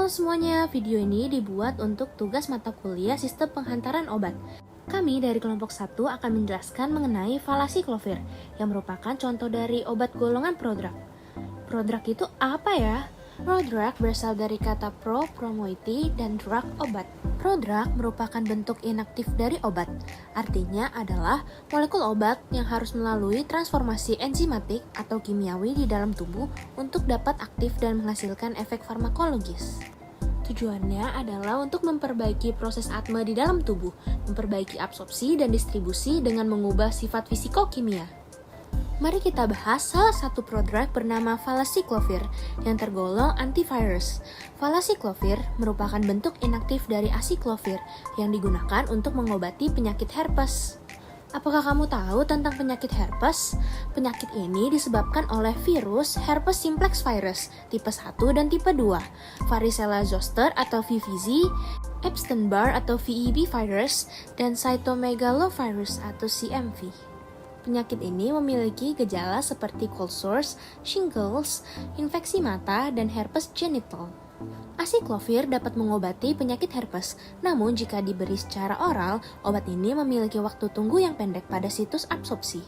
Halo semuanya, video ini dibuat untuk tugas mata kuliah Sistem Penghantaran Obat. Kami dari kelompok 1 akan menjelaskan mengenai valaciclovir yang merupakan contoh dari obat golongan prodrug. Prodrug itu apa ya? Prodrug berasal dari kata pro, promoiti, dan drug, obat. Prodrug merupakan bentuk inaktif dari obat. Artinya adalah molekul obat yang harus melalui transformasi enzimatik atau kimiawi di dalam tubuh untuk dapat aktif dan menghasilkan efek farmakologis. Tujuannya adalah untuk memperbaiki proses atma di dalam tubuh, memperbaiki absorpsi dan distribusi dengan mengubah sifat fisikokimia. Mari kita bahas salah satu prodrug bernama valaciclovir yang tergolong antivirus. Valaciclovir merupakan bentuk inaktif dari aciclovir yang digunakan untuk mengobati penyakit herpes. Apakah kamu tahu tentang penyakit herpes? Penyakit ini disebabkan oleh virus herpes simplex virus tipe 1 dan tipe 2, varicella zoster atau VVZ, Epstein-Barr atau VEB virus, dan cytomegalovirus atau CMV. Penyakit ini memiliki gejala seperti cold sores, shingles, infeksi mata, dan herpes genital. Aciclovir dapat mengobati penyakit herpes, namun jika diberi secara oral, obat ini memiliki waktu tunggu yang pendek pada situs absorpsi.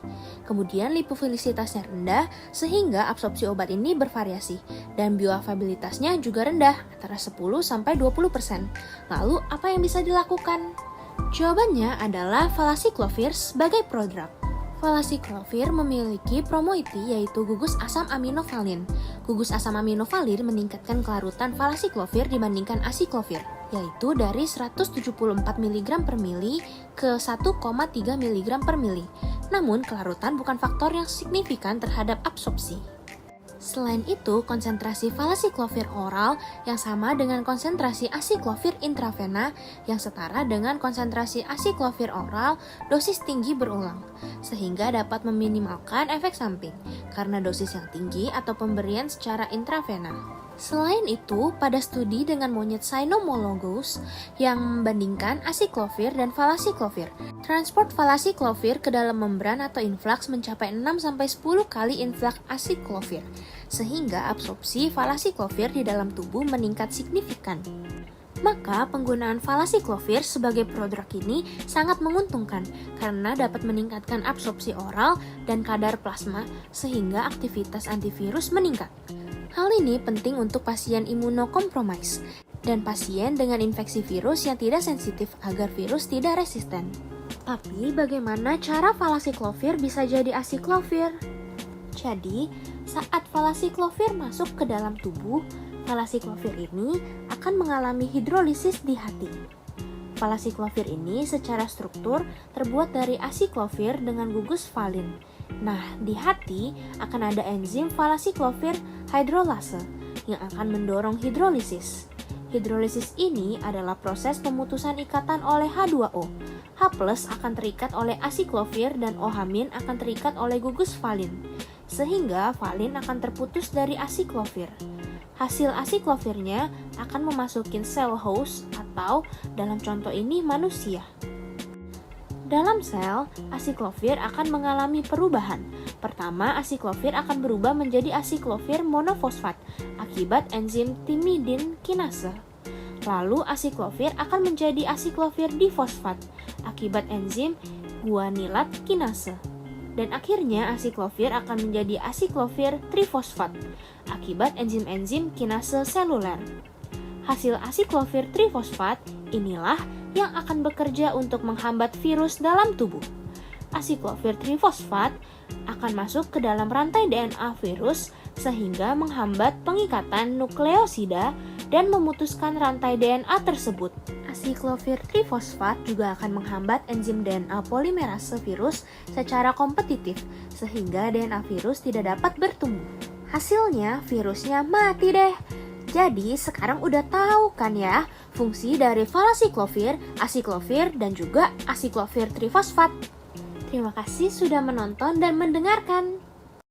Kemudian lipofilisitasnya rendah, sehingga absorpsi obat ini bervariasi, dan bioavailabilitasnya juga rendah, antara 10-20%. Lalu, apa yang bisa dilakukan? Jawabannya adalah valaciclovir sebagai prodrug. Valaciclovir memiliki promoiti yaitu gugus asam aminovalin. Gugus asam aminovalin meningkatkan kelarutan valaciclovir dibandingkan aciclovir, yaitu dari 174 mg per mili ke 1,3 mg per mili. Namun, kelarutan bukan faktor yang signifikan terhadap absorpsi. Selain itu, konsentrasi valaciclovir oral yang sama dengan konsentrasi aciclovir intravena yang setara dengan konsentrasi aciclovir oral dosis tinggi berulang, sehingga dapat meminimalkan efek samping karena dosis yang tinggi atau pemberian secara intravena. Selain itu, pada studi dengan monyet cynomolgus yang membandingkan aciclovir dan valaciclovir, transport valaciclovir ke dalam membran atau influx mencapai 6-10 kali influx aciclovir, sehingga absorpsi valaciclovir di dalam tubuh meningkat signifikan. Maka penggunaan valaciclovir sebagai prodrug ini sangat menguntungkan karena dapat meningkatkan absorpsi oral dan kadar plasma sehingga aktivitas antivirus meningkat. Hal ini penting untuk pasien imunokompromis dan pasien dengan infeksi virus yang tidak sensitif agar virus tidak resisten. Tapi bagaimana cara valaciclovir bisa jadi aciclovir? Jadi, saat valaciclovir masuk ke dalam tubuh, valaciclovir ini akan mengalami hidrolisis di hati. Valaciclovir ini secara struktur terbuat dari aciclovir dengan gugus valin. Nah, di hati akan ada enzim valaciclovir hydrolase yang akan mendorong hidrolisis. Hidrolisis ini adalah proses pemutusan ikatan oleh H2O. H+ akan terikat oleh aciclovir dan OH- akan terikat oleh gugus valin, sehingga valin akan terputus dari aciclovir. Hasil aciclovirnya akan memasuki sel host atau dalam contoh ini manusia. Dalam sel, aciclovir akan mengalami perubahan. Pertama, aciclovir akan berubah menjadi aciclovir monofosfat akibat enzim timidin kinase. Lalu aciclovir akan menjadi aciclovir difosfat akibat enzim guanilat kinase. Dan akhirnya aciclovir akan menjadi aciclovir trifosfat akibat enzim-enzim kinase seluler. Hasil aciclovir trifosfat inilah yang akan bekerja untuk menghambat virus dalam tubuh. Aciclovir trifosfat akan masuk ke dalam rantai DNA virus sehingga menghambat pengikatan nukleosida dan memutuskan rantai DNA tersebut. Aciclovir trifosfat juga akan menghambat enzim DNA polimerase virus secara kompetitif sehingga DNA virus tidak dapat bertumbuh. Hasilnya, virusnya mati deh. Jadi, sekarang udah tahu kan ya fungsi dari valaciclovir, aciclovir, dan juga aciclovir trifosfat. Terima kasih sudah menonton dan mendengarkan.